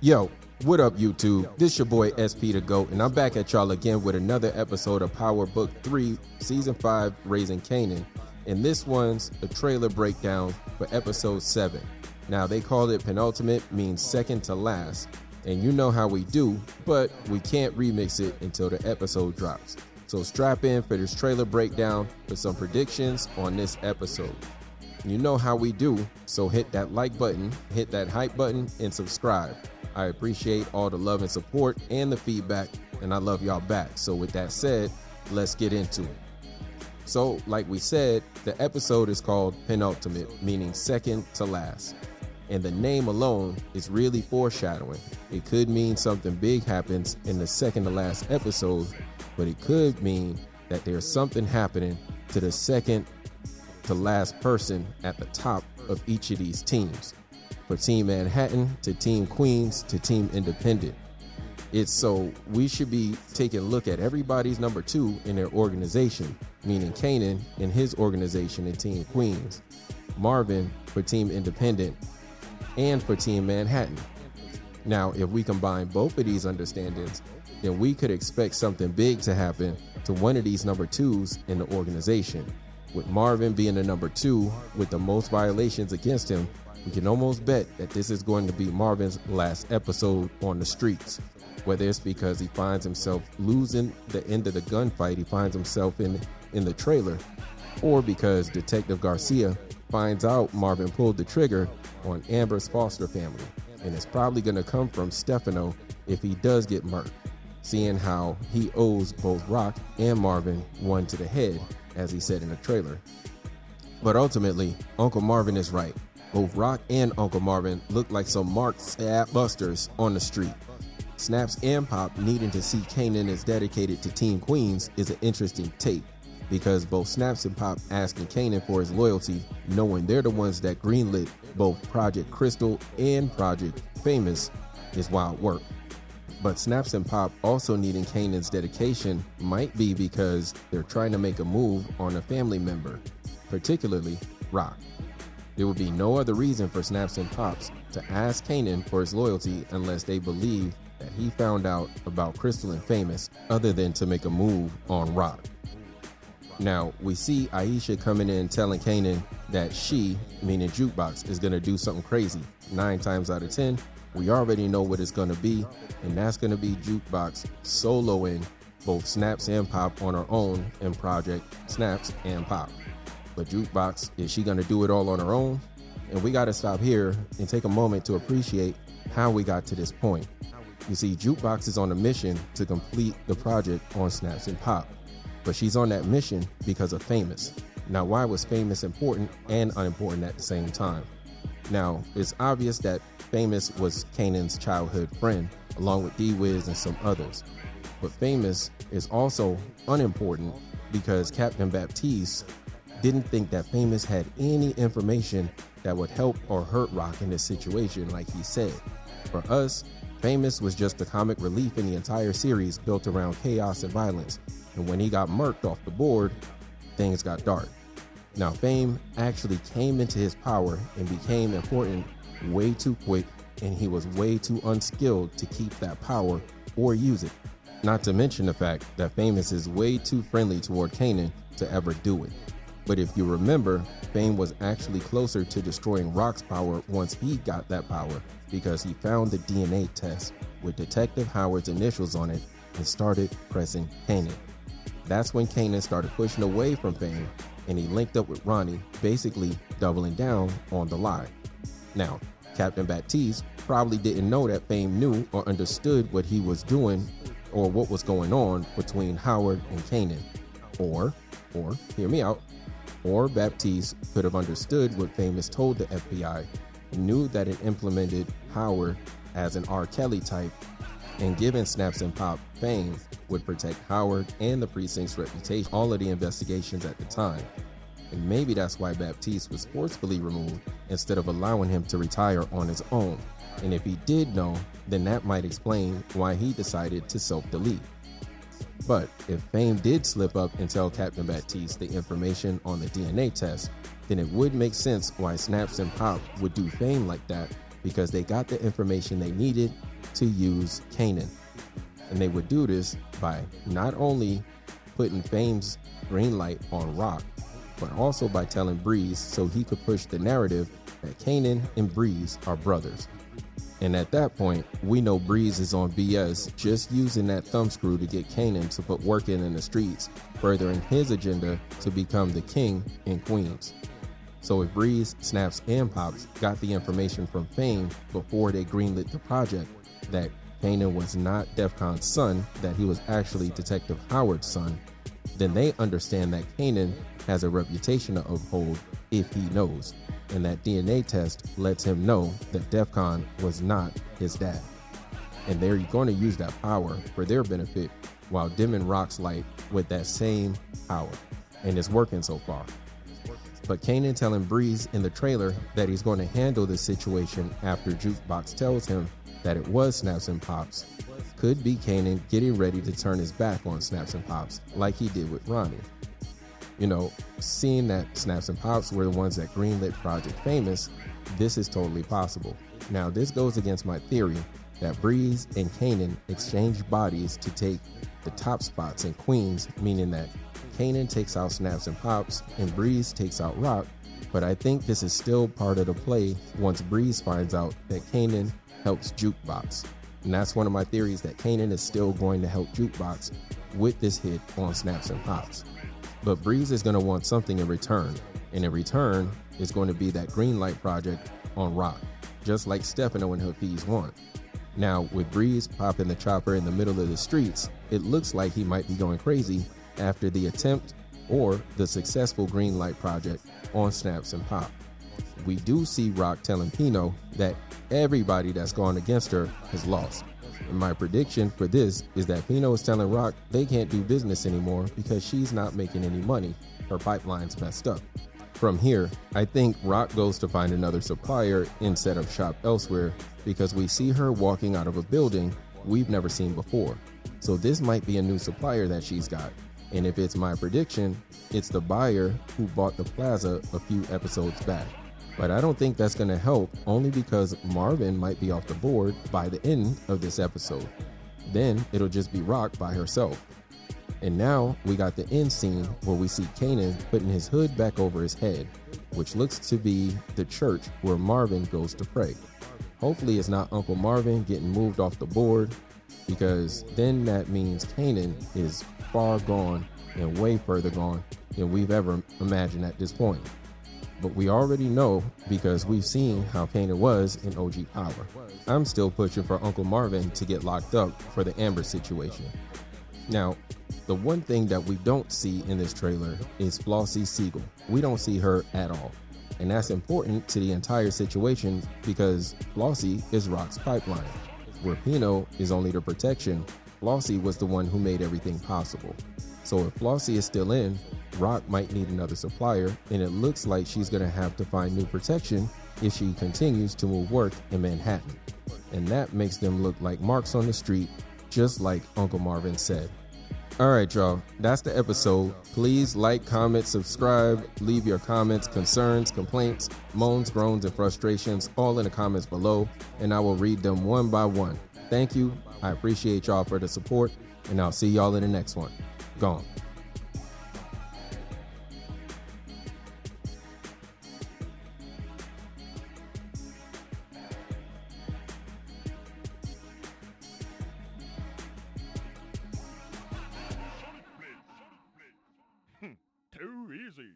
Yo, what up YouTube? This your boy SP the GOAT, and I'm back at y'all again with another episode of Power Book 3, Season 5, Raising Kanan. And this one's a trailer breakdown for Episode 7. Now, they call it penultimate, means second to last. And you know how we do, but we can't remix it until the episode drops. So strap in for this trailer breakdown for some predictions on this episode. You know how we do, so hit that like button, hit that hype button, and subscribe. I appreciate all the love and support and the feedback, and I love y'all back. So with that said, let's get into it. So like we said, the episode is called penultimate, meaning second to last. And the name alone is really foreshadowing. It could mean something big happens in the second to last episode, but it could mean that there's something happening to the second to last person at the top of each of these teams. For Team Manhattan to Team Queens to Team Independent. It's so we should be taking a look at everybody's number 2 in their organization, meaning Kanan and his organization in Team Queens, Marvin for Team Independent, and for Team Manhattan. Now, if we combine both of these understandings, then we could expect something big to happen to one of these number 2s in the organization. With Marvin being the number 2 with the most violations against him, we can almost bet that this is going to be Marvin's last episode on the streets. Whether it's because he finds himself losing the end of the gunfight he finds himself in the trailer, or because Detective Garcia finds out Marvin pulled the trigger on Amber's foster family. And it's probably going to come from Stefano if he does get murked, seeing how he owes both Rock and Marvin one to the head, as he said in the trailer. But ultimately, Uncle Marvin is right. Both Rock and Uncle Marvin look like some marked stab busters on the street. Snaps and Pop needing to see Kanan is dedicated to Team Queens is an interesting take, because both Snaps and Pop asking Kanan for his loyalty, knowing they're the ones that greenlit both Project Crystal and Project Famous, is wild work. But Snaps and Pop also needing Kanan's dedication might be because they're trying to make a move on a family member, particularly Rock. There would be no other reason for Snaps and Pops to ask Kanan for his loyalty unless they believe that he found out about Crystal and Famous, other than to make a move on Rock. Now, we see Aisha coming in telling Kanan that she, meaning Jukebox, is going to do something crazy. 9 times out of 10, we already know what it's going to be, and that's going to be Jukebox soloing both Snaps and Pop on her own in Project Snaps and Pop. But Jukebox, is she going to do it all on her own? And we got to stop here and take a moment to appreciate how we got to this point. You see, Jukebox is on a mission to complete the project on Snaps and Pop. But she's on that mission because of Famous. Now, why was Famous important and unimportant at the same time? Now, it's obvious that Famous was Kanan's childhood friend, along with D-Wiz and some others. But Famous is also unimportant because Captain Baptiste didn't think that Famous had any information that would help or hurt Rock in this situation, like he said. For us, Famous was just the comic relief in the entire series built around chaos and violence. And when he got murked off the board, things got dark. Now, Fame actually came into his power and became important way too quick, and he was way too unskilled to keep that power or use it. Not to mention the fact that Famous is way too friendly toward Kanan to ever do it. But if you remember, Fame was actually closer to destroying Rock's power once he got that power, because he found the DNA test with Detective Howard's initials on it and started pressing Kanan. That's when Kanan started pushing away from Fame, and he linked up with Ronnie, basically doubling down on the lie. Now, Captain Baptiste probably didn't know that Fame knew or understood what he was doing or what was going on between Howard and Kanan. Or, hear me out, or Baptiste could have understood what Famous told the FBI, knew that it implemented Howard as an R. Kelly type, and given Snaps and Pop Fame would protect Howard and the precinct's reputation, all of the investigations at the time. And maybe that's why Baptiste was forcefully removed instead of allowing him to retire on his own. And if he did know, then that might explain why he decided to self-delete. But if Fame did slip up and tell Captain Baptiste the information on the DNA test, then it would make sense why Snaps and Pop would do Fame like that, because they got the information they needed to use Kanan. And they would do this by not only putting Fame's green light on Rock, but also by telling Breeze so he could push the narrative that Kanan and Breeze are brothers. And at that point, we know Breeze is on BS, just using that thumbscrew to get Kanan to put work in the streets, furthering his agenda to become the king in Queens. So if Breeze, Snaps, and Pops got the information from Fame before they greenlit the project that Kanan was not Defcon's son, that he was actually Detective Howard's son, then they understand that Kanan has a reputation to uphold if he knows, and that DNA test lets him know that Defcon was not his dad. And they're going to use that power for their benefit while dimming Rock's light with that same power, and it's working so far. But Kanan telling Breeze in the trailer that he's going to handle this situation after Jukebox tells him that it was Snaps and Pops could be Kanan getting ready to turn his back on Snaps and Pops like he did with Ronnie. You know, seeing that Snaps and Pops were the ones that greenlit Project Famous, this is totally possible. Now, this goes against my theory that Breeze and Kanan exchanged bodies to take the top spots in Queens, meaning that Kanan takes out Snaps and Pops and Breeze takes out Rock, but I think this is still part of the play once Breeze finds out that Kanan helps Jukebox. And that's one of my theories, that Kanan is still going to help Jukebox with this hit on Snaps and Pops. But Breeze is going to want something in return, and in return is going to be that green light project on Rock, just like Stefano and Hafiz want. Now, with Breeze popping the chopper in the middle of the streets, it looks like he might be going crazy after the attempt or the successful green light project on Snaps and Pop. We do see Rock telling Pino that everybody that's gone against her has lost. And my prediction for this is that Pino is telling Rock they can't do business anymore because she's not making any money. Her pipeline's messed up. From here, I think Rock goes to find another supplier instead of shop elsewhere, because we see her walking out of a building we've never seen before. So this might be a new supplier that she's got. And if it's my prediction, it's the buyer who bought the plaza a few episodes back. But I don't think that's going to help, only because Marvin might be off the board by the end of this episode. Then it'll just be Rock by herself. And now we got the end scene where we see Kanan putting his hood back over his head, which looks to be the church where Marvin goes to pray. Hopefully it's not Uncle Marvin getting moved off the board, because then that means Kanan is far gone and way further gone than we've ever imagined at this point. But we already know, because we've seen how Kanan was in OG Power. I'm still pushing for Uncle Marvin to get locked up for the Amber situation. Now, the one thing that we don't see in this trailer is Flossie Siegel. We don't see her at all. And that's important to the entire situation, because Flossie is Rock's pipeline. Where Pino is only the protection, Flossie was the one who made everything possible. So if Flossie is still in, Rock might need another supplier, and it looks like she's going to have to find new protection if she continues to move work in Manhattan. And that makes them look like marks on the street, just like Uncle Marvin said. Alright y'all, that's the episode. Please like, comment, subscribe, leave your comments, concerns, complaints, moans, groans, and frustrations all in the comments below, and I will read them one by one. Thank you, I appreciate y'all for the support, and I'll see y'all in the next one. Gone. Too easy.